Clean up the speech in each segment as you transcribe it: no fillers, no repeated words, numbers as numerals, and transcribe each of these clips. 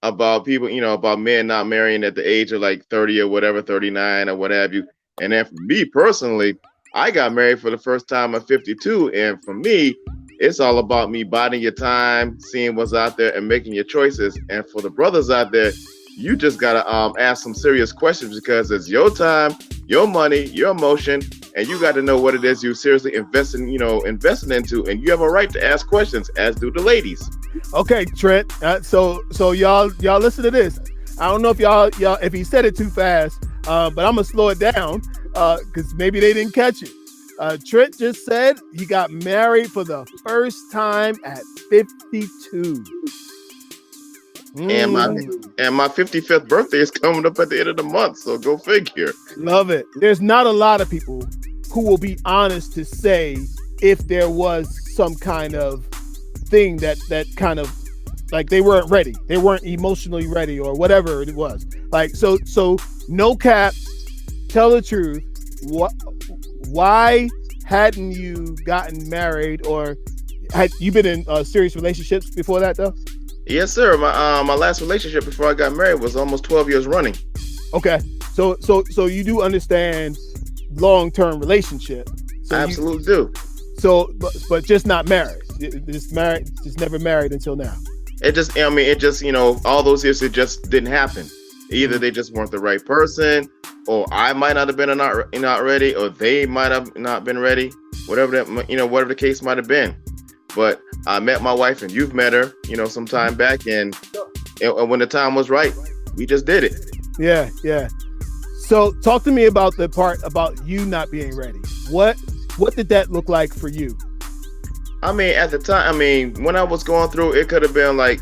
about people, about men not marrying at the age of like 30 or whatever, 39 or what have you. And then for me personally, I got married for the first time at 52. And for me, it's all about me biding your time, seeing what's out there and making your choices. And for the brothers out there, you just got to ask some serious questions because it's your time, your money, your emotion, and you got to know what it is you seriously investing into, and you have a right to ask questions, as do the ladies. Okay, Trent. So y'all listen to this. I don't know if y'all if he said it too fast, but I'm gonna slow it down because maybe they didn't catch it. Trent just said he got married for the first time at 52. And my 55th birthday is coming up at the end of the month, so go figure. Love it. There's not a lot of people who will be honest to say if there was some kind of thing that kind of like they weren't ready, they weren't emotionally ready or whatever it was. Like so no cap, tell the truth. Why hadn't you gotten married, or had you been in serious relationships before that though? Yes, sir. My last relationship before I got married was almost 12 years running. Okay, so you do understand long-term relationship. So I absolutely do. So, but just not married. Just never married until now. It just, all those years it just didn't happen. Either they just weren't the right person, or I might not have been not ready, or they might have not been ready. Whatever whatever the case might have been. But I met my wife, and you've met her, some time back, and when the time was right, we just did it. Yeah. So talk to me about the part about you not being ready. What did that look like for you? I mean, at the time, when I was going through, it could have been like,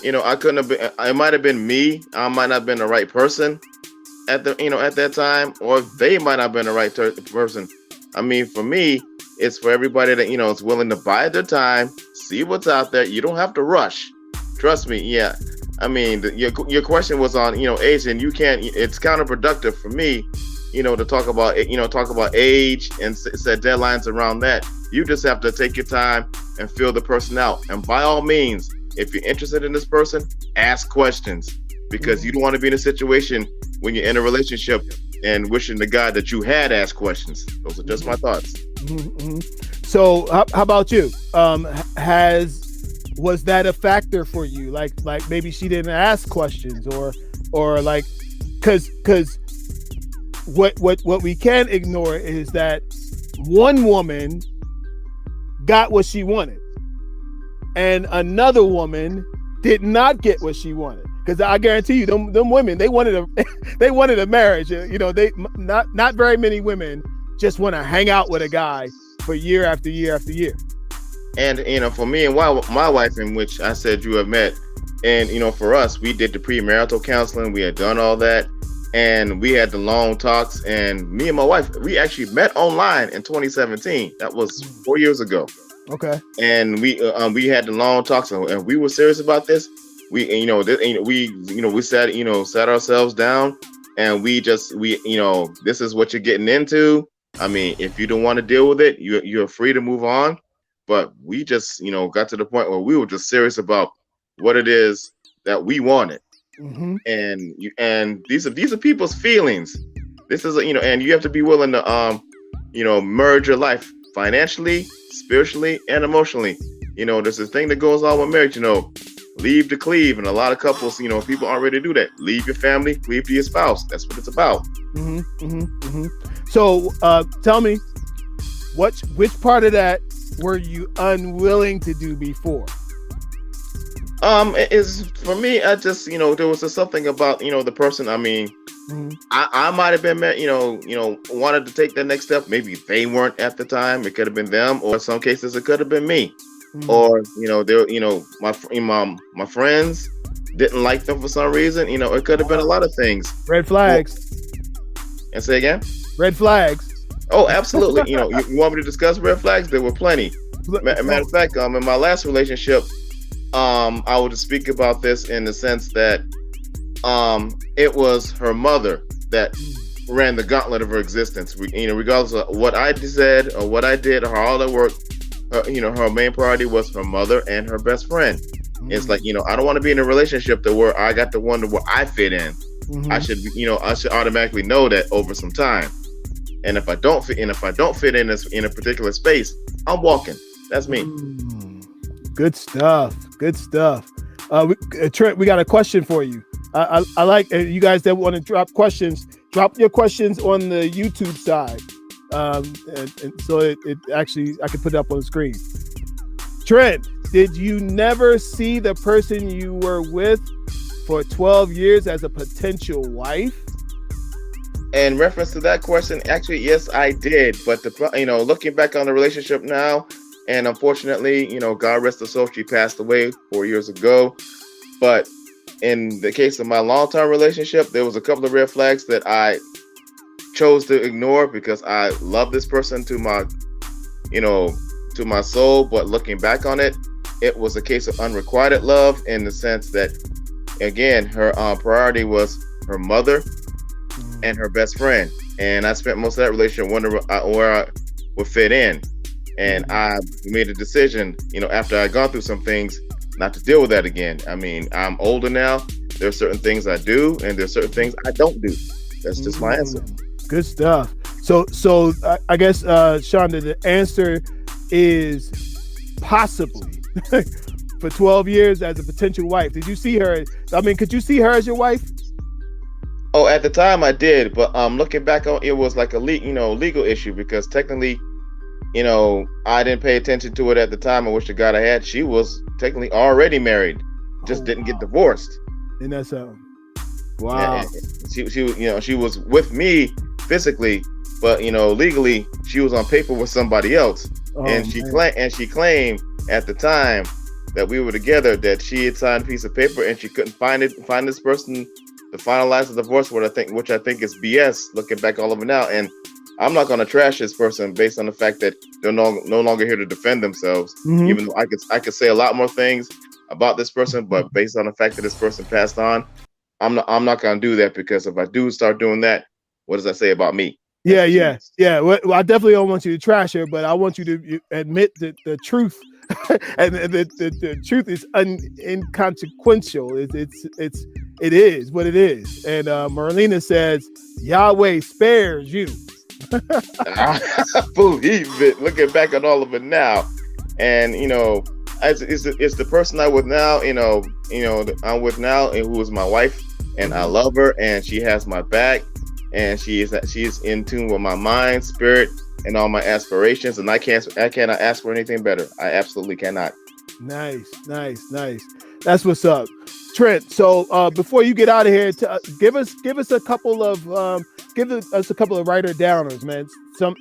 I couldn't have been. It might have been me. I might not have been the right person at that time, or they might not have been the right person. I mean, for me, it's for everybody that is willing to bide their time, see what's out there. You don't have to rush. Trust me. Yeah. I mean, your question was on age, and you can't. It's counterproductive for me, to talk about age and set deadlines around that. You just have to take your time and feel the person out. And by all means, if you're interested in this person, ask questions, because you don't want to be in a situation when you're in a relationship and wishing to God that you had asked questions. Those are just my thoughts. Mm-hmm. So how about you? Was that a factor for you? Like maybe she didn't ask questions, or like, cause what we can't ignore is that one woman got what she wanted, and another woman did not get what she wanted. Because I guarantee you, them women, they wanted a marriage. They not very many women just want to hang out with a guy for year after year after year. And for me and my wife, in which I said you have met, and for us, we did the premarital counseling. We had done all that, and we had the long talks. And me and my wife, we actually met online in 2017. That was 4 years ago. Okay. And we had the long talks, and we were serious about this. We sat ourselves down, and we this is what you're getting into. I mean, if you don't want to deal with it, you're free to move on. But we just, got to the point where we were just serious about what it is that we wanted. Mm-hmm. And these are people's feelings. This is and you have to be willing to merge your life financially, spiritually, and emotionally. There's this thing that goes on with marriage, leave to cleave, and a lot of couples, people aren't ready to do that. Leave your family, cleave to your spouse. That's what it's about. Mm-hmm, mm-hmm, mm-hmm. So tell me, which part of that were you unwilling to do before? It is for me. I just, there was just something about, the person. I mean, mm-hmm. I might have been, wanted to take that next step. Maybe they weren't at the time. It could have been them, or in some cases, it could have been me. Mm-hmm. Or my friends didn't like them for some reason. It could have been a lot of things. Red flags. And say again. Red flags. Oh, absolutely. You want me to discuss red flags? There were plenty. Matter of fact, in my last relationship, I would speak about this in the sense that it was her mother that ran the gauntlet of her existence. Regardless of what I said or what I did or all that work. Her main priority was her mother and her best friend. It's like, I don't want to be in a relationship to where I got to wonder where I fit in. Mm-hmm. I should automatically know that over some time. And if I don't fit in in a particular space, I'm walking. That's me. Good stuff. Trent, we got a question for you. I like you guys that want to drop questions. Drop your questions on the YouTube side, and so it actually I can put it up on the screen. Trent, did you never see the person you were with for 12 years as a potential wife? In reference to that question, actually, yes, I did. But looking back on the relationship now, and unfortunately, God rest her soul, she passed away 4 years ago. But in the case of my long-term relationship, there was a couple of red flags that I chose to ignore because I love this person to my soul. But looking back on it, it was a case of unrequited love in the sense that, again, her priority was her mother and her best friend. And I spent most of that relationship wondering where I would fit in. And I made a decision, after I gone through some things, not to deal with that again. I mean, I'm older now. There are certain things I do, and there's certain things I don't do. That's just my answer. Good stuff. So I guess, Shonda, the answer is possibly for 12 years as a potential wife. Did you see her? I mean, could you see her as your wife? Oh, at the time I did, but looking back on it was like a legal issue because technically, I didn't pay attention to it at the time. I wish to God I had. She was technically already married, just didn't get divorced. And that's wow. Yeah, she was with me physically, but legally she was on paper with somebody else. She claimed at the time that we were together that she had signed a piece of paper and she couldn't find this person to finalize the divorce, which I think is BS. Looking back all of it now, and I'm not going to trash this person based on the fact that they're no longer here to defend themselves. Even though I could say a lot more things about this person, but based on the fact that this person passed on, I'm not going to do that, because if I do start doing that, what does that say about me? Yeah. Well, I definitely don't want you to trash her, but I want you to admit that the truth, and the truth is inconsequential. It is what it is. And Marlena says Yahweh spares you. I believe it. Looking back on all of it now, and it's the person I'm with now. I'm with now, and who is my wife, and I love her, and she has my back, and she is in tune with my mind, spirit, and all my aspirations, and I cannot ask for anything better. I absolutely cannot. Nice. That's what's up, Trent. So before you get out of here, give us a couple of writer downers, man.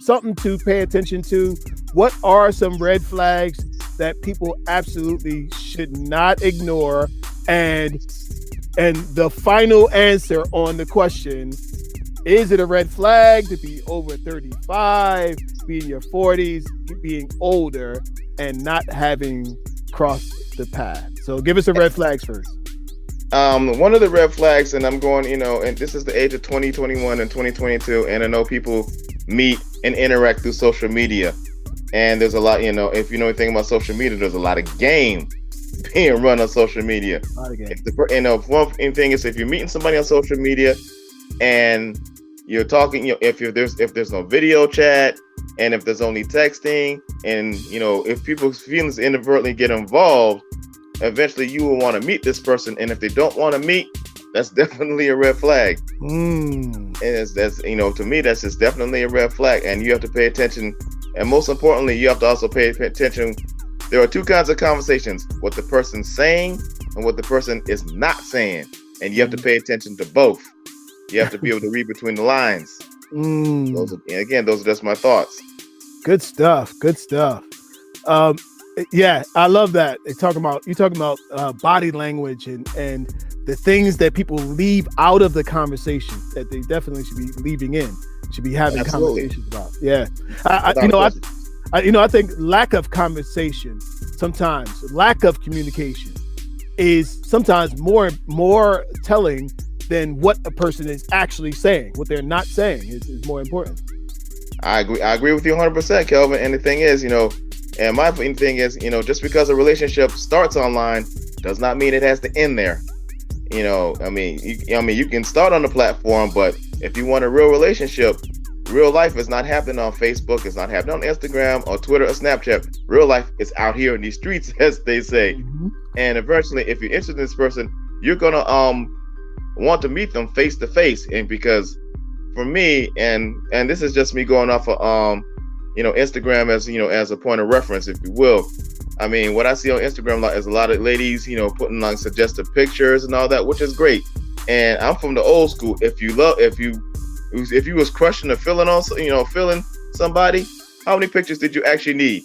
Something to pay attention to. What are some red flags that people absolutely should not ignore? And the final answer on the question: is it a red flag to be over 35, be in your 40s, being older, and not having crossed the path? So give us the red flags first. One of the red flags, and I'm going, and this is the age of 2021 and 2022, and I know people meet and interact through social media, and there's a lot, if you know anything about social media, there's a lot of game being run on social media. A lot of game. One thing is, if you're meeting somebody on social media and you're talking, if there's no video chat, and if there's only texting, and if people's feelings inadvertently get involved, eventually you will want to meet this person, and if they don't want to meet, that's definitely a red flag. And that's to me, that's just definitely a red flag, and you have to pay attention. And most importantly, you have to also pay attention. There are two kinds of conversations: what the person's saying and what the person is not saying, and you have to pay attention to both. You have to be able to read between the lines. Those are just my thoughts. Good stuff. Yeah, I love that. You're talking about body language and the things that people leave out of the conversation that they definitely should be leaving in, should be having conversations about. Yeah, I think lack of conversation, sometimes lack of communication, is sometimes more telling than what a person is actually saying. What they're not saying is more important. I agree with you 100%, Kelvin. And the thing is, and my thing is, just because a relationship starts online Does not mean it has to end there. You can start on the platform, but if you want a real relationship, real life is not happening on Facebook. It's not happening on Instagram or Twitter or Snapchat. Real life is out here in these streets, as they say. Mm-hmm. And eventually, if you're interested in this person, you're gonna want to meet them face to face. And because for me, and this is just me going off of Instagram as a point of reference, if you will. I mean, what I see on Instagram is a lot of ladies, putting like suggestive pictures and all that, which is great. And I'm from the old school. If you was crushing or feeling somebody, how many pictures did you actually need?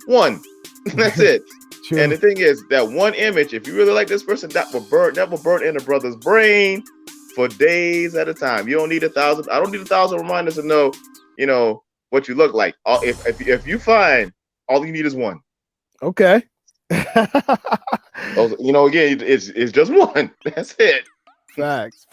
One. That's it. True. And the thing is, that one image, if you really like this person, that will burn in a brother's brain for days at a time. You don't need 1,000. I don't need 1,000 reminders to know, what you look like. If you find, all you need is one. Okay. Again, it's just one. That's it. Facts.